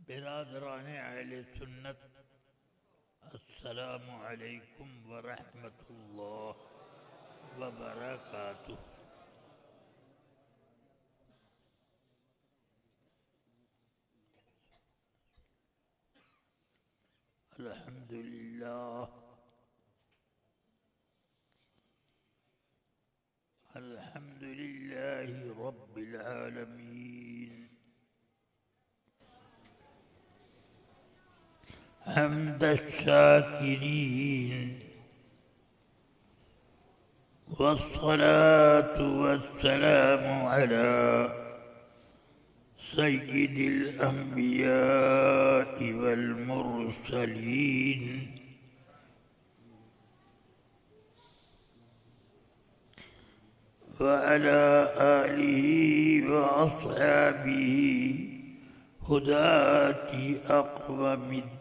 برادران اہل سنت، السلام علیکم ورحمۃ اللہ وبرکاتہ۔ الحمدللہ رب العالمین، حمد الشاکرین، والصلاة والسلام على سید الانبیاء والمرسلین، وعلى آلہ وأصحابہ ہداة اقوام الدین۔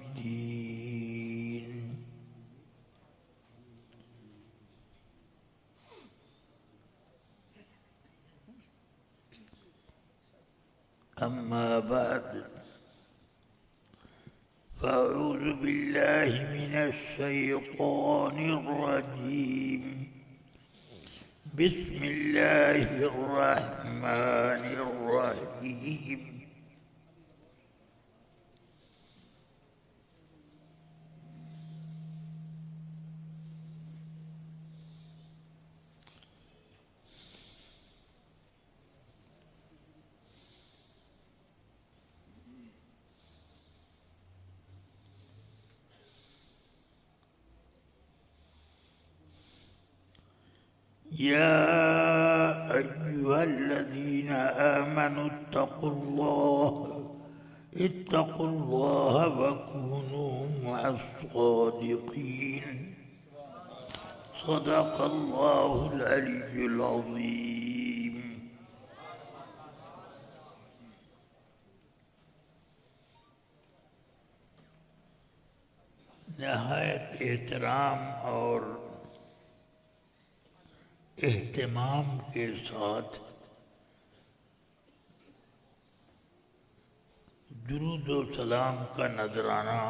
اما بعد، فاعوذ باللہ من الشیطان الرجیم، بسم اللہ الرحمن الرحیم۔ يا أيها الذين آمنوا اتقوا الله وكونوا مع الصادقين، صدق الله العلي العظيم۔ نہایت احترام اور اہتمام کے ساتھ درود و سلام کا نذرانہ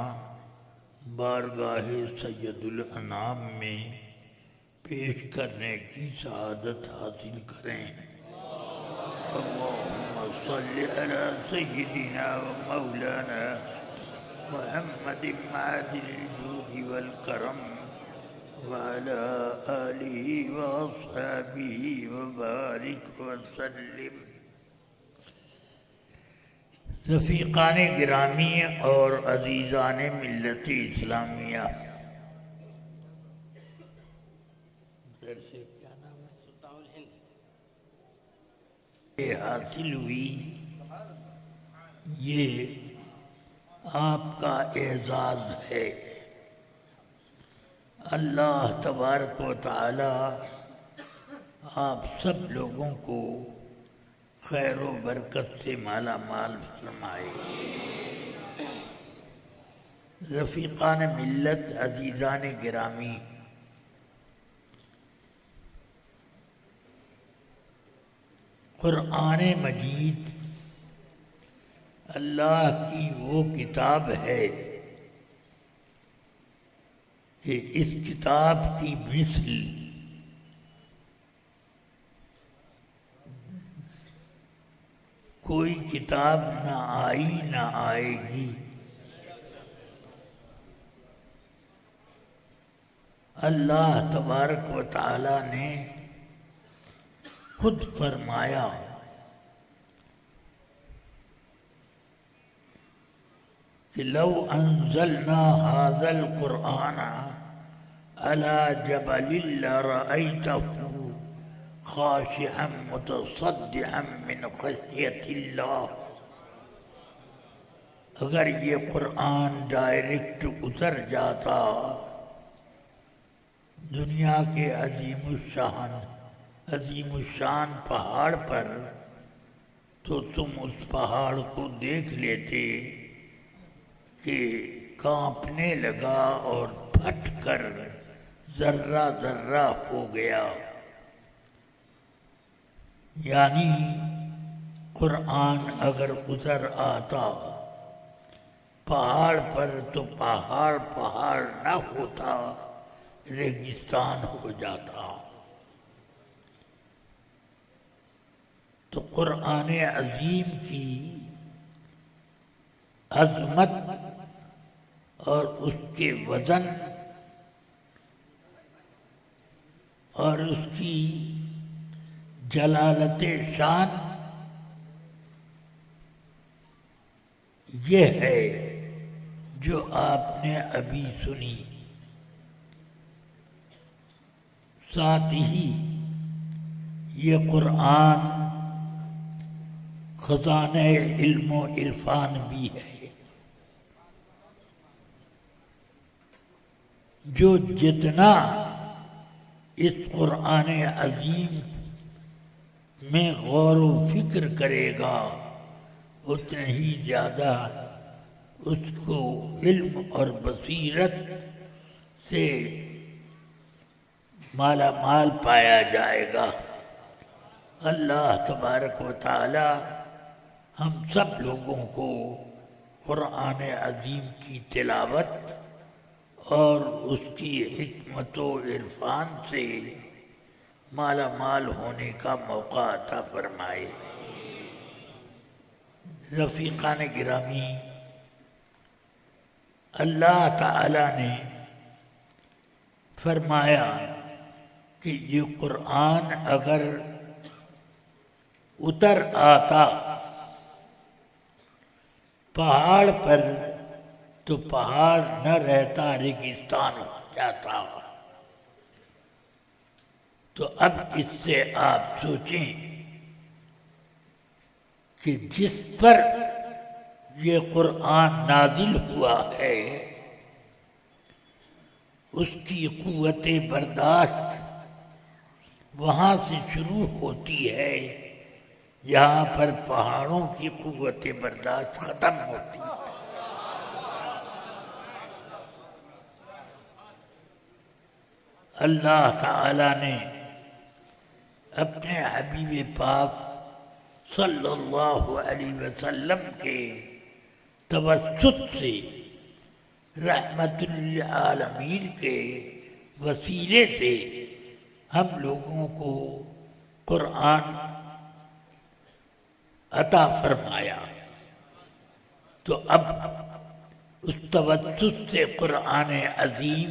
بارگاہ سید الانام میں پیش کرنے کی سعادت حاصل کریں۔ اللہم صلی علی سیدنا و مولانا محمد معدن الجود والکرم، وعلى آلہ وأصحابہ وبارک وسلم۔ رفیقان گرامی اور عزیزان ملت اسلامیہ، یہ حاصل ہوئی، یہ آپ کا اعزاز ہے۔ اللہ تبارک و تعالی آپ سب لوگوں کو خیر و برکت سے مالا مال فرمائے۔ رفیقان ملت، عزیزان گرامی، قرآن مجید اللہ کی وہ کتاب ہے کہ اس کتاب کی مثل کوئی کتاب نہ آئی نہ آئے گی۔ اللہ تبارک و تعالی نے خود فرمایا کہ لو انزلنا هذا القرآن على جبل لرأيته خاشعا متصدعا من خشیۃ اللہ۔ اگر یہ قرآن ڈائریکٹ اتر جاتا دنیا کے عظیم الشان پہاڑ پر تو تم اس پہاڑ کو دیکھ لیتے کہ کانپنے لگا اور پھٹ کر ذرہ ذرہ ہو گیا۔ یعنی قرآن اگر اتر آتا پہاڑ پر تو پہاڑ پہاڑ نہ ہوتا، ریگستان ہو جاتا۔ تو قرآن عظیم کی عظمت اور اس کے وزن اور اس کی جلالت شان یہ ہے جو آپ نے ابھی سنی۔ ساتھ ہی یہ قرآن خزانہ علم و عرفان بھی ہے، جو جتنا اس قرآن عظیم میں غور و فکر کرے گا اتنا ہی زیادہ اس کو علم اور بصیرت سے مالا مال پایا جائے گا۔ اللہ تبارک و تعالی ہم سب لوگوں کو قرآن عظیم کی تلاوت اور اس کی حکمت و عرفان سے مالا مال ہونے کا موقع عطا فرمائے۔ رفیقان گرامی، اللہ تعالی نے فرمایا کہ یہ قرآن اگر اتر آتا پہاڑ پر تو پہاڑ نہ رہتا، ریگستان ہو جاتا۔ تو اب اس سے آپ سوچیں کہ جس پر یہ قرآن نازل ہوا ہے اس کی قوت برداشت وہاں سے شروع ہوتی ہے، یہاں پر پہاڑوں کی قوت برداشت ختم ہوتی ہے۔ اللہ تعالی نے اپنے حبیب پاک صلی اللہ علیہ وسلم کے توسط سے رحمت للعالمین کے وسیلے سے ہم لوگوں کو قرآن عطا فرمایا۔ تو اب اس توسط سے قرآن عظیم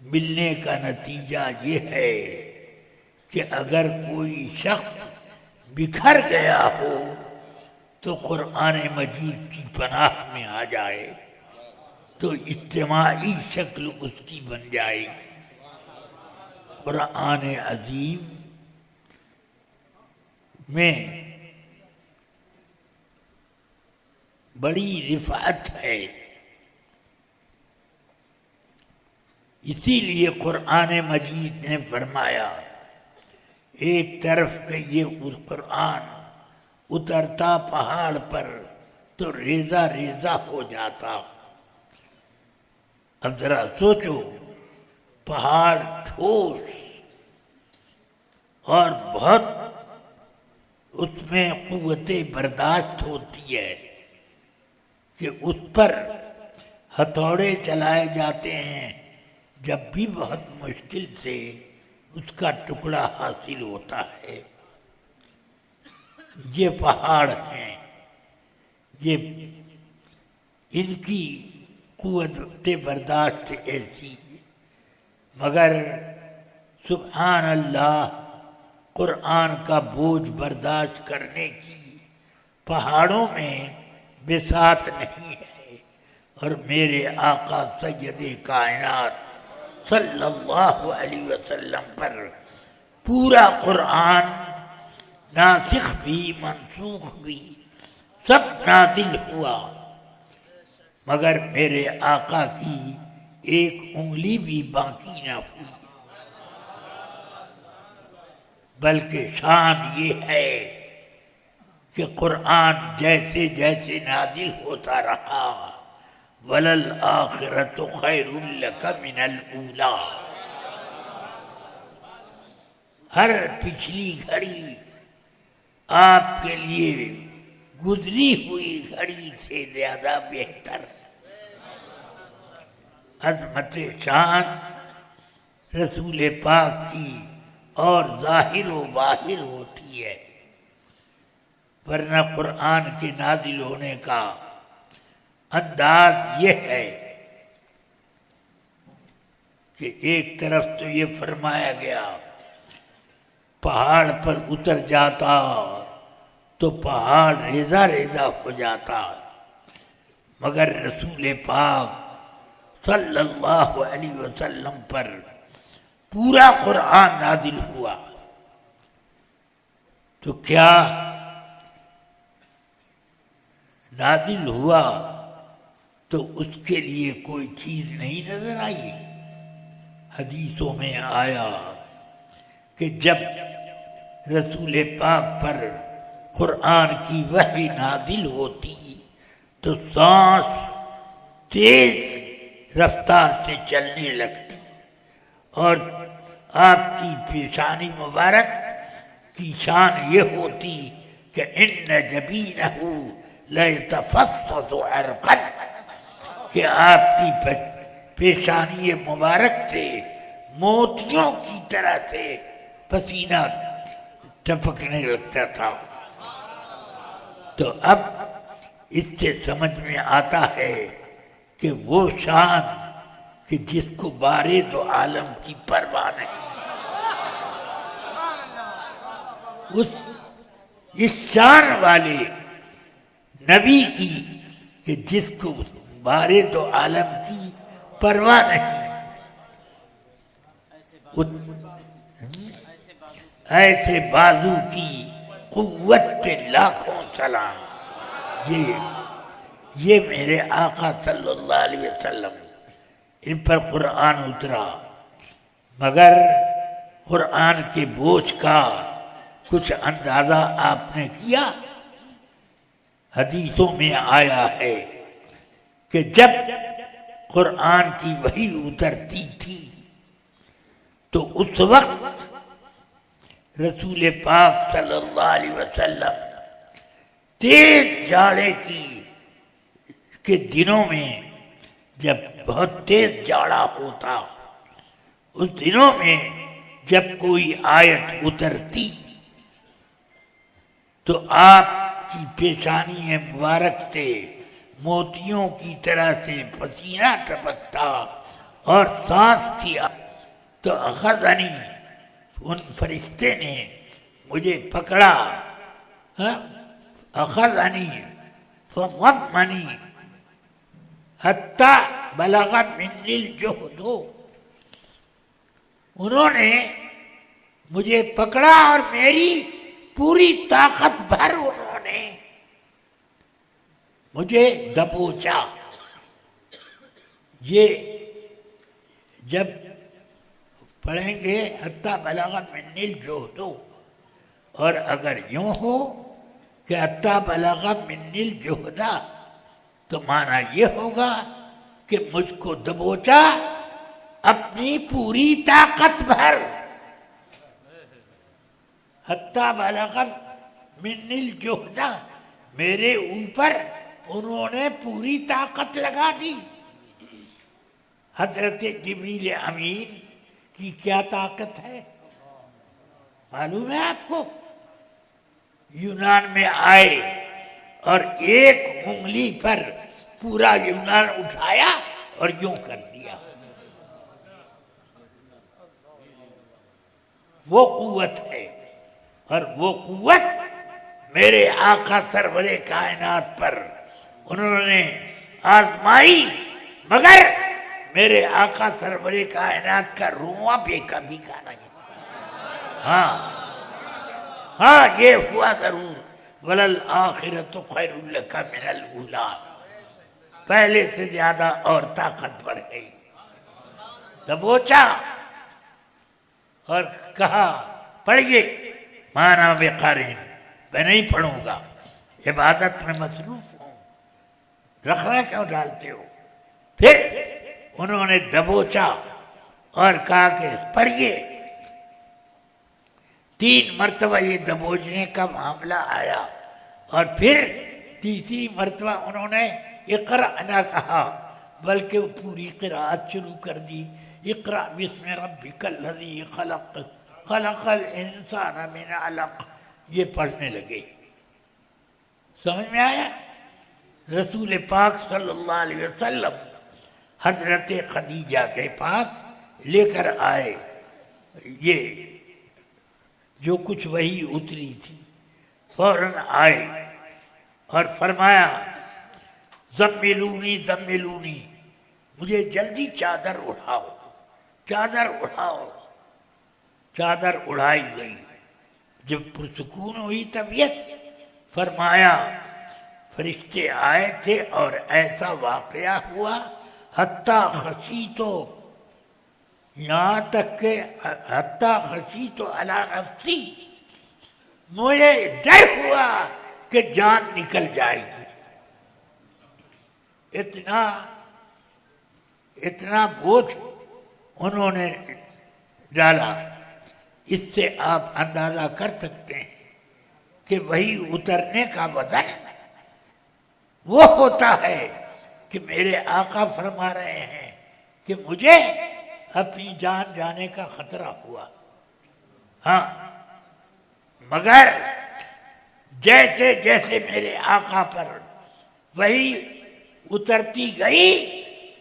ملنے کا نتیجہ یہ ہے کہ اگر کوئی شخص بکھر گیا ہو تو قرآن مجید کی پناہ میں آ جائے تو اجتماعی شکل اس کی بن جائے گی۔ قرآن عظیم میں بڑی رفعت ہے، اسی لیے قرآن مجید نے فرمایا ایک طرف کہ یہ قرآن اترتا پہاڑ پر تو ریزہ ریزہ ہو جاتا۔ اب ذرا سوچو، پہاڑ ٹھوس اور بہت اس میں قوت برداشت ہوتی ہے کہ اس پر ہتھوڑے چلائے جاتے ہیں، جب بھی بہت مشکل سے اس کا ٹکڑا حاصل ہوتا ہے۔ یہ پہاڑ ہیں، یہ ان کی قوت برداشت ایسی، مگر سبحان اللہ قرآن کا بوجھ برداشت کرنے کی پہاڑوں میں بساط نہیں ہے۔ اور میرے آقا سید کائنات صلی اللہ علیہ وسلم پر پورا قرآن ناسخ بھی منسوخ بھی سب نازل ہوا، مگر میرے آقا کی ایک انگلی بھی باقی نہ ہوئی۔ بلکہ شان یہ ہے کہ قرآن جیسے جیسے نازل ہوتا رہا وَلَلْآخِرَةُ خَيْرٌ لَكَ مِنَ الْأُولَىٰ، ہر پچھلی گھڑی آپ کے لیے گزری ہوئی گھڑی سے زیادہ بہتر. عظمت شان رسول پاک کی اور ظاہر و باہر ہوتی ہے، ورنہ قرآن کے نازل ہونے کا انداز یہ ہے کہ ایک طرف تو یہ فرمایا گیا پہاڑ پر اتر جاتا تو پہاڑ ریزہ ریزہ ہو جاتا، مگر رسول پاک صلی اللہ علیہ وسلم پر پورا قرآن نازل ہوا. تو کیا نازل ہوا تو اس کے لیے کوئی چیز نہیں نظر آئی؟ حدیثوں میں آیا کہ جب رسول پاک پر قرآن کی وحی نازل ہوتی تو سانس تیز رفتار سے چلنے لگتی اور آپ کی پیشانی مبارک کی شان یہ ہوتی کہ ان جبینہ لیتفصص عرقا، کہ آپ کی پیشانی مبارک سے موتیوں کی طرح سے پسینہ ٹپکنے لگتا تھا. تو اب اس سے سمجھ میں آتا ہے کہ وہ شان کہ جس کو بارے دو عالم کی پرواہ نہیں، اس شان والے نبی کی کہ جس کو بارے دو عالم کی پرواہ نہیں، ایسے بازو کی قوت پہ لاکھوں سلام. یہ میرے آقا صلی اللہ علیہ وسلم، ان پر قرآن اترا، مگر قرآن کے بوجھ کا کچھ اندازہ آپ نے کیا؟ حدیثوں میں آیا ہے کہ جب قرآن کی وحی اترتی تھی تو اس وقت رسول پاک صلی اللہ علیہ وسلم تیز جاڑے کے دنوں میں، جب بہت تیز جاڑا ہوتا، اس دنوں میں جب کوئی آیت اترتی تو آپ کی پیشانی مبارک سے موتیوں کی طرح سے پسینہ ٹپکتا اور سانس کیا تو اخذنی، ان فرشتے نے مجھے پکڑا، اخذنی فضمنی حتی بلغ منی الجہد، انہوں نے مجھے پکڑا اور میری پوری طاقت بھر انہوں نے مجھے دبوچا. یہ جب پڑھیں گے حتی بلغ منی الجہد، اور اگر یوں ہو کہ حتی بلغ منی الجہد تو معنی یہ ہوگا کہ مجھ کو دبوچا اپنی پوری طاقت بھر. حتی بلغ منی الجہد، میرے اوپر انہوں نے پوری طاقت لگا دی. حضرت جبریل امین کی کیا طاقت ہے معلوم ہے آپ کو؟ یونان میں آئے اور ایک انگلی پر پورا یونان اٹھایا اور یوں کر دیا. وہ قوت ہے، اور وہ قوت میرے آقا سرور کائنات پر انہوں نے آزمائی، مگر میرے آقا سرور کائنات کا رواں بے کبھی کا نہیں. ہاں یہ ہوا ضرور، وَلَلْآخِرَةُ خَيْرٌ لَكَ مِنَ الْأُولَىٰ، پہلے سے زیادہ اور طاقت بڑھ گئی. دبوچا اور کہا پڑھیے، مانا بقارن، میں نہیں پڑھوں گا، عبادت میں مصروف ہوں، رخنہ کیوں ڈالتے ہو؟ پھر انہوں نے دبوچا اور کہا کہ پڑھیے. 3 مرتبہ یہ دبوچنے کا معاملہ آیا، اور پھر تیسری مرتبہ انہوں نے اقرأ نہ کہا بلکہ پوری قرأت شروع کر دی. اقرأ بسم ربک الذی خلق خلق الانسان من علق، یہ پڑھنے لگے. سمجھ میں آیا؟ رسول پاک صلی اللہ علیہ وسلم حضرت خدیجہ کے پاس لے کر آئے یہ جو کچھ وہی اتری تھی. فوراً آئے اور فرمایا زملونی زملونی، مجھے جلدی چادر اٹھاؤ، چادر اٹھاؤ. چادر اڑائی گئی. جب پرسکون ہوئی طبیعت، فرمایا فرشتے آئے تھے اور ایسا واقعہ ہوا حتیٰ خشیتو، یہاں تک کہ حتیٰ خشیتو علی نفسی، مجھے ڈر ہوا کہ جان نکل جائے گی. اتنا بوجھ انہوں نے ڈالا. اس سے آپ اندازہ کر سکتے ہیں کہ وہی اترنے کا وزن وہ ہوتا ہے کہ میرے آقا فرما رہے ہیں کہ مجھے اپنی جان جانے کا خطرہ ہوا. ہاں، مگر جیسے جیسے میرے آقا پر وہی اترتی گئی،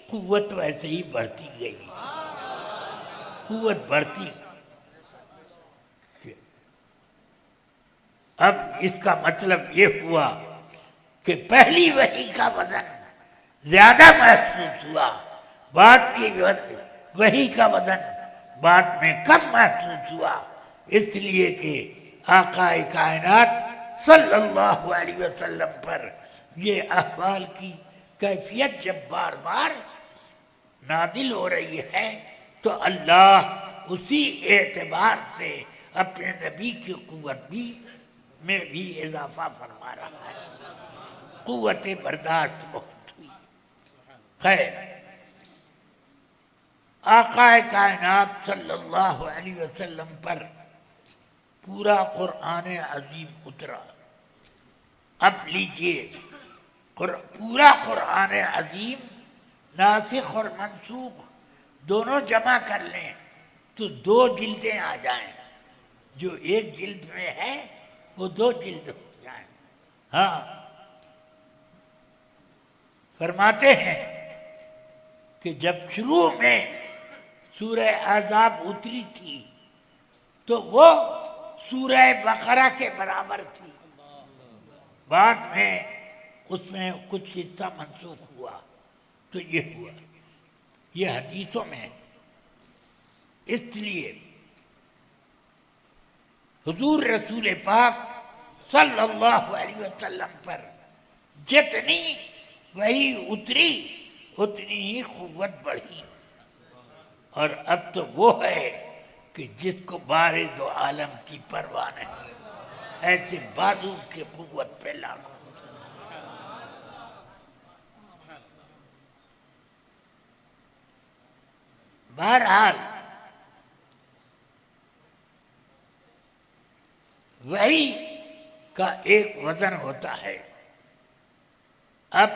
قوت ویسے ہی بڑھتی گئی، قوت بڑھتی گئی. اب اس کا مطلب یہ ہوا کہ پہلی وحی کا وزن زیادہ محسوس ہوا، بعد کی وحی کا وزن بعد میں کم محسوس ہوا، اس لیے کہ آقا کائنات صلی اللہ علیہ وسلم پر یہ احوال کی کیفیت جب بار بار نازل ہو رہی ہے تو اللہ اسی اعتبار سے اپنے نبی کی قوت میں بھی اضافہ فرما رہا ہے. قوت برداشت بہت ہوئی. خیر، آقا کائنات صلی اللہ علیہ وسلم پر پورا قرآن عظیم اترا. اب لیجئے پورا قرآن عظیم ناسخ اور منسوخ دونوں جمع کر لیں تو 2 جلدیں آ جائیں. جو ایک جلد میں ہے وہ 2 جلد ہو جائیں. ہاں، فرماتے ہیں کہ جب شروع میں سورہ احزاب اتری تھی تو وہ سورہ بقرہ کے برابر تھی. بعد میں اس میں کچھ حصہ منسوخ ہوا تو یہ ہوا. یہ حدیثوں میں. اس لیے حضور رسول پاک صلی اللہ علیہ وسلم پر جتنی وہی اتری اتنی ہی قوت بڑھی. اور اب تو وہ ہے کہ جس کو بارے دو عالم کی پرواہ نہیں، ایسے بازو کی قوت پہ لاگو. بہرحال وہی کا ایک وزن ہوتا ہے. اب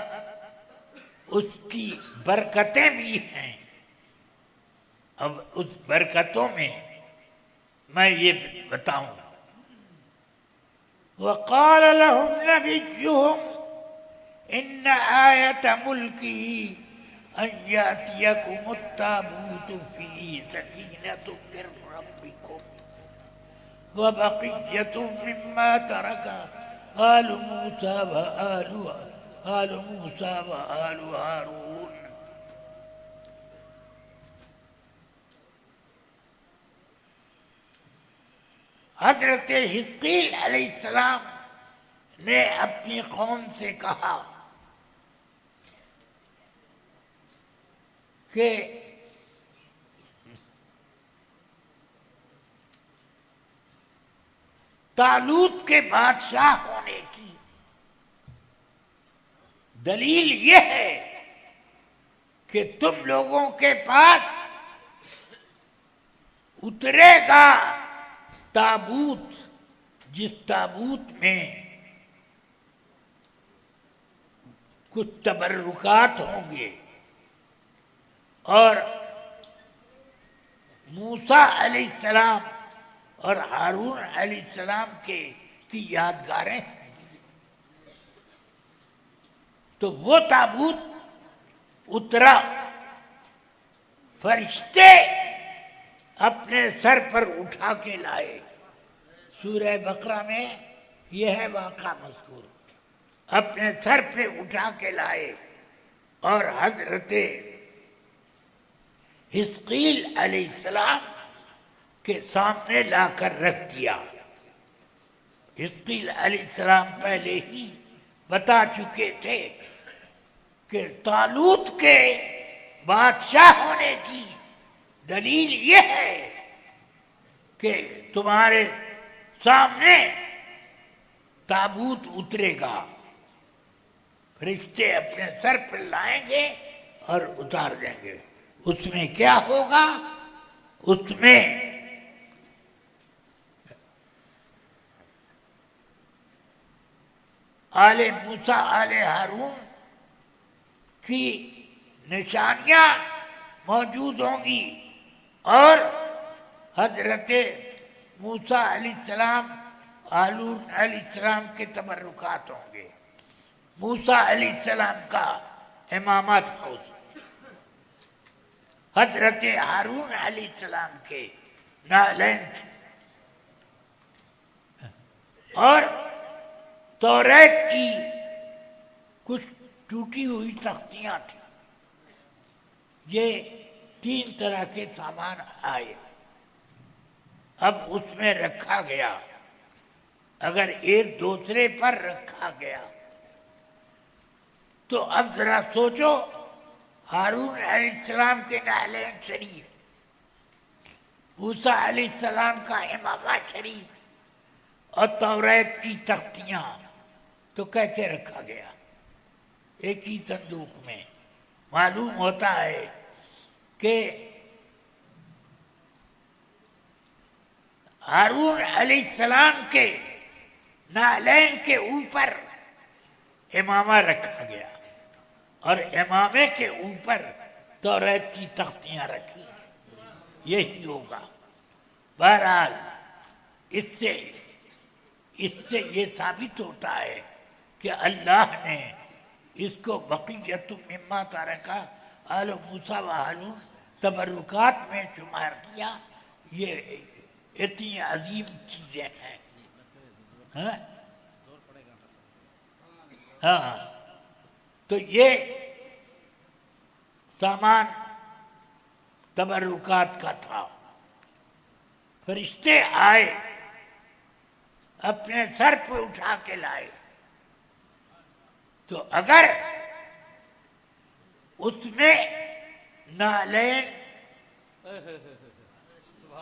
اس کی برکتیں بھی ہیں. اب اس برکتوں میں یہ بتاؤں. وقال لهم نبيهم إن آية ملكه أن يأتيكم التابوت فيه سكينة من ربكم وبقية مما ترك آل موسى وآل هارون. حضرت حزقیل علیہ السلام نے اپنی قوم سے کہا کہ طالوت کے بادشاہ ہونے کی دلیل یہ ہے کہ تم لوگوں کے پاس اترے گا تابوت، جس تابوت میں کچھ تبرکات ہوں گے، اور موسیٰ علیہ السلام اور ہارون علیہ السلام کی یادگاریں ہیں۔ تو وہ تابوت اترا، فرشتے اپنے سر پر اٹھا کے لائے۔ سورہ بقرہ میں یہ ہے واقعہ مذکور، اپنے سر پہ اٹھا کے لائے اور حضرت حزقیل علیہ السلام کے سامنے لا کر رکھ دیا۔ حزقیل علیہ السلام پہلے ہی بتا چکے تھے کہ طالوت کے بادشاہ ہونے کی دلیل یہ ہے کہ تمہارے سامنے تابوت اترے گا، فرشتے اپنے سر پر لائیں گے اور اتار دیں گے۔ اس میں کیا ہوگا؟ اس میں آل موسیٰ آل ہارون کی نشانیاں موجود ہوں گی، اور حضرت موسیٰ علیہ السلام ہارون علیہ السلام کے تبرکات ہوں گے۔ موسیٰ علیہ السلام کا امامت ہاؤس، حضرت ہارون علیہ السلام کے نالین تھے، اور توریت کی کچھ ٹوٹی ہوئی تختیاں تھیں۔ یہ 3 طرح کے سامان آئے، اب اس میں رکھا گیا۔ اگر ایک دوسرے پر رکھا گیا تو اب ذرا سوچو، ہارون علیہ السلام کے نالین شریف، موسیٰ علیہ السلام کا امامہ شریف اور توریت کی تختیاں تو کیسے رکھا گیا ایک ہی صندوق میں؟ معلوم ہوتا ہے کہ ہارون علیہ السلام کے نالین کے اوپر امامہ رکھا گیا اور امامے کے اوپر توریت کی تختیاں رکھی، یہی ہوگا۔ بہرحال اس سے یہ ثابت ہوتا ہے کہ اللہ نے اس کو بقیت مما ترک آل موسیٰ و ہارون تبرکات میں شمار کیا۔ یہ اتنی عظیم چیزیں ہیں۔ ہاں، تو یہ سامان تبرکات کا تھا۔ فرشتے آئے، اپنے سر پہ اٹھا کے لائے، تو اگر اس میں نالین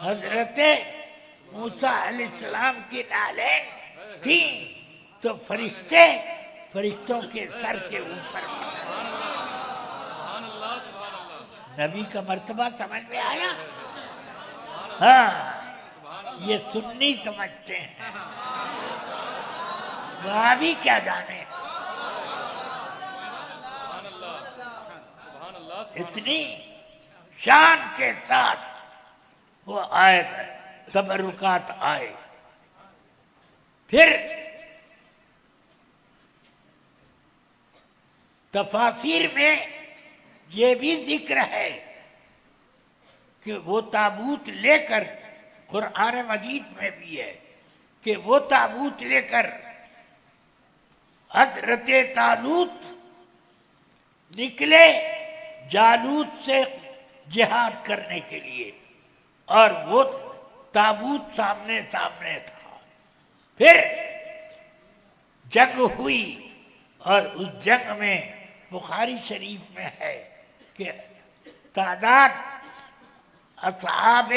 حضرت موسیٰ علیہ السلام کی نالین تھی تو فرشتوں کے سر کے اوپر، نبی کا مرتبہ سمجھ میں آیا؟ ہاں، یہ سنی سمجھتے ہیں، وہابی کیا جانے۔ اتنی شان کے ساتھ وہ آئے، تبرکات آئے۔ پھر تفاسیر میں یہ بھی ذکر ہے کہ وہ تابوت لے کر، قرآن مجید میں بھی ہے کہ وہ تابوت لے کر حضرت طالوت نکلے جالوت سے جہاد کرنے کے لیے، اور وہ تابوت سامنے تھا۔ پھر جنگ ہوئی، اور اس جنگ میں بخاری شریف میں ہے کہ تعداد اصحاب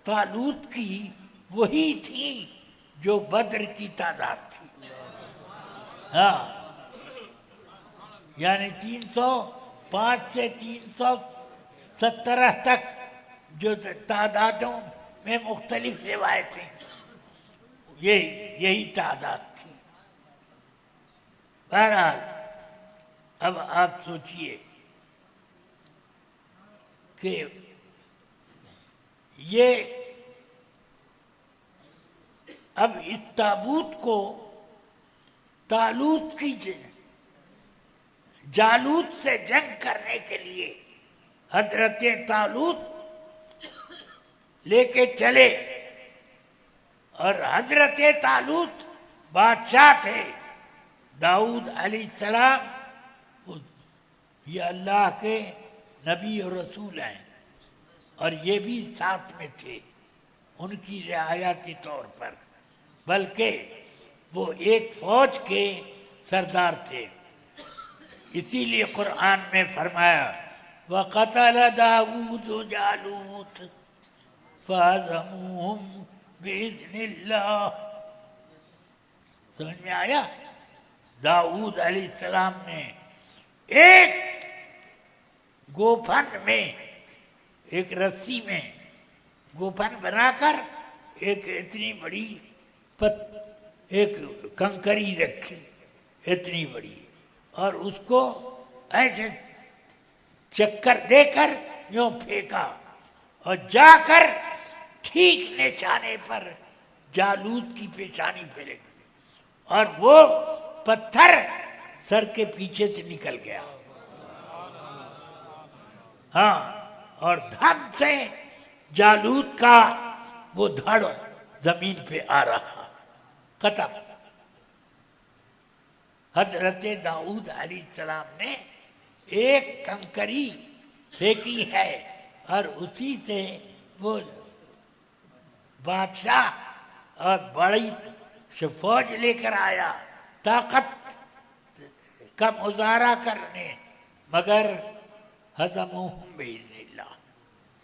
طالوت کی وہی تھی جو بدر کی تعداد تھی۔ ہاں، یعنی 305 سے 317 تک جو تعدادوں میں مختلف روایتیں، یہی تعداد تھی۔ بہرحال اب آپ سوچئے کہ یہ اب اس تابوت کو طالوت کی جالوت سے جنگ کرنے کے لیے حضرت طالوت لے کے چلے، اور حضرت طالوت بادشاہ تھے، داؤد علیہ السلام یہ اللہ کے نبی اور رسول ہیں، اور یہ بھی ساتھ میں تھے ان کی رعایا کے طور پر، بلکہ وہ ایک فوج کے سردار تھے۔ اسی لیے قرآن میں فرمایا وَقَتَلَ دَاوُودُ جَالُوتَ فَهَزَمُوهُمْ بِإِذْنِ اللَّهِ۔ سمجھ میں آیا؟ داؤد علیہ السلام نے ایک گوپھن میں، ایک رسی میں گوپھن بنا کر ایک اتنی بڑی ایک کنکری رکھی، اتنی بڑی، اور اس کو ایسے چکر دے کر یوں پھینکا، اور جا کر ٹھیک نشانے پر جالوت کی پیشانی پہ لگی، اور وہ پتھر سر کے پیچھے سے نکل گیا، ہاں، اور دھم سے جالوت کا وہ دھڑ زمین پہ آ رہا، ختم۔ حضرت داؤد علیہ السلام نے ایک کنکری پھینکی ہے، اور اسی سے وہ بادشاہ اور بڑی فوج لے کر آیا طاقت کا مظاہرہ کرنے، مگر ہزموہم بإذن اللہ،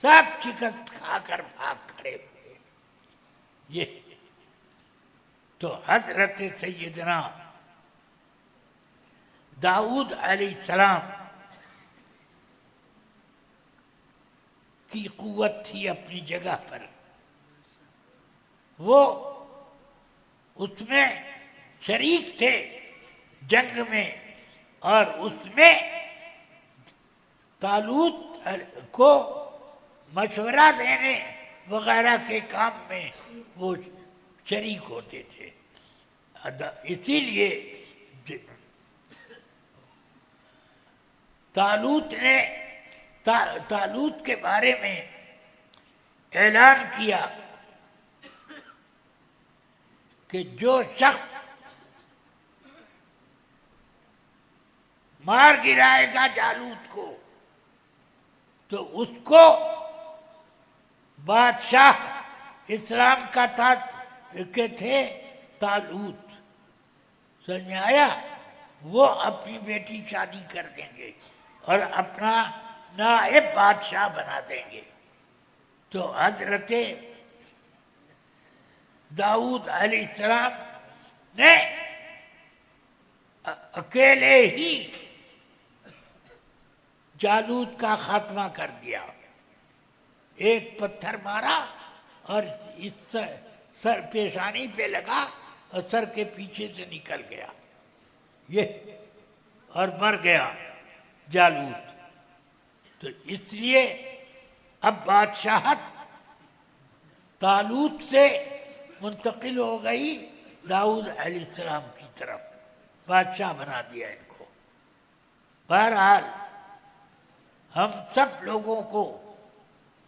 سب شکست کھا کر بھاگ کھڑے ہوئے۔ یہ تو حضرت سیدنا داؤد علیہ السلام کی قوت تھی اپنی جگہ پر، وہ اس میں شریک تھے جنگ میں، اور اس میں طالوت کو مشورہ دینے وغیرہ کے کام میں وہ شریک ہوتے تھے۔ اسی لیے طالوت کے بارے میں اعلان کیا کہ جو شخص مار گرائے گا جالوت کو تو اس کو بادشاہ اسلام کا کہ تھے طالوت، سمجھ میں آیا، وہ اپنی بیٹی شادی کر دیں گے اور اپنا نائب بادشاہ بنا دیں گے۔ تو حضرت داؤد علیہ السلام نے اکیلے ہی جالوت کا خاتمہ کر دیا، ایک پتھر مارا اور اس سر پیشانی پہ لگا اور سر کے پیچھے سے نکل گیا یہ، اور مر گیا جالوت۔ تو اس لیے اب بادشاہت طالوت سے منتقل ہو گئی داؤد علیہ السلام کی طرف، بادشاہ بنا دیا ان کو۔ بہرحال ہم سب لوگوں کو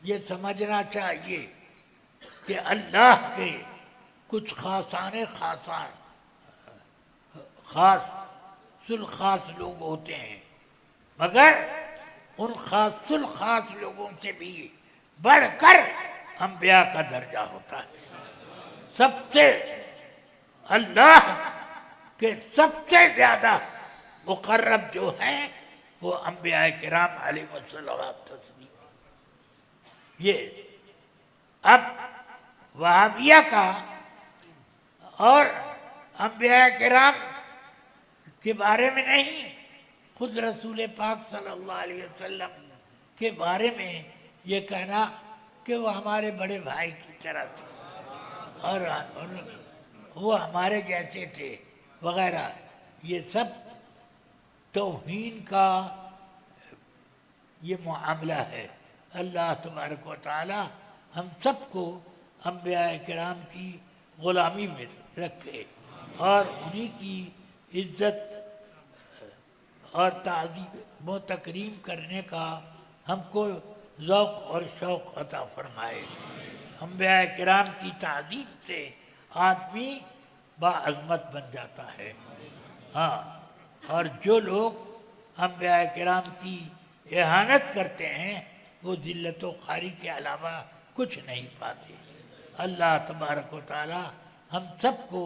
یہ سمجھنا چاہیے کہ اللہ کے کچھ خاص الخاص لوگ ہوتے ہیں، مگر ان خاص الخاص لوگوں سے بھی بڑھ کر انبیاء کا درجہ ہوتا ہے۔ سب سے اللہ کے سب سے زیادہ مقرب جو ہیں وہ انبیاء کرام علیہ السلام۔ یہ اب وہابیہ کا اور انبیاء کرام کے بارے میں نہیں، خود رسول پاک صلی اللہ علیہ وسلم کے بارے میں یہ کہنا کہ وہ ہمارے بڑے بھائی کی طرح تھے اور وہ ہمارے جیسے تھے وغیرہ، یہ سب توہین کا یہ معاملہ ہے۔ اللہ تبارک و تعالی ہم سب کو انبیاء کرام کی غلامی میں رکھے اور انہی کی عزت اور تعظیم و تکریم کرنے کا ہم کو ذوق اور شوق عطا فرمائے۔ انبیاء کرام کی تعظیم سے آدمی باعظمت بن جاتا ہے۔ ہاں، اور جو لوگ انبیاء کرام کی اہانت کرتے ہیں وہ ذلت و خواری کے علاوہ کچھ نہیں پاتے۔ اللہ تبارک و تعالی ہم سب کو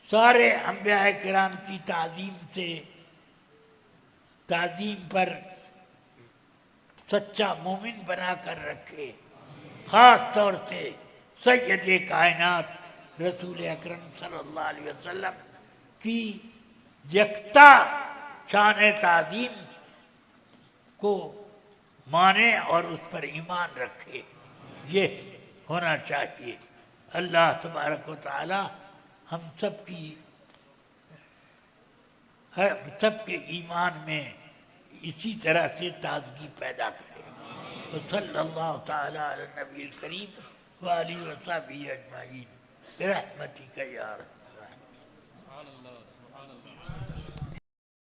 سارے انبیاء کرام کی تعظیم پر سچا مومن بنا کر رکھے، خاص طور سے سید کائنات رسول اکرم صلی اللہ علیہ وسلم کی یکتا شان تعظیم کو مانے اور اس پر ایمان رکھے، یہ ہونا چاہیے۔ اللہ تبارک و تعالی ہم سب کے ایمان میں اسی طرح سے تازگی پیدا کرے۔ وصلی اللہ تعالی علی النبی الکریم وآلہ وصحبہ اجمعین برحمتک یا ارحم الراحمین۔